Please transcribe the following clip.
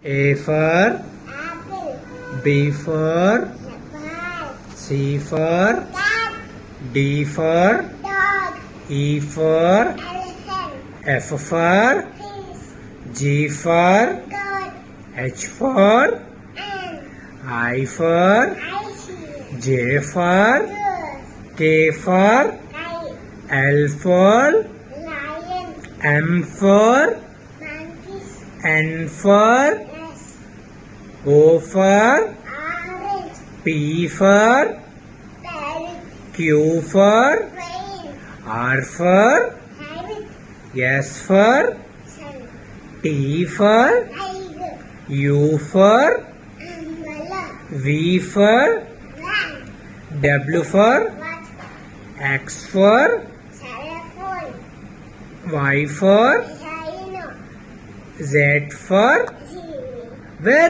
A for apple, B for ball, C for cat, D for dog, E for elephant, F for fish, G for goat, H for ant, I for ice, J for goose, K for kite, L for lion, M for monkeys, N for yes, O for orange, P for parrot, Q for train, R for rabbit, S for sun, T for tiger, U for umbrella, V for van, W for what, X for telephone, Y for rhino, Z for genie. Very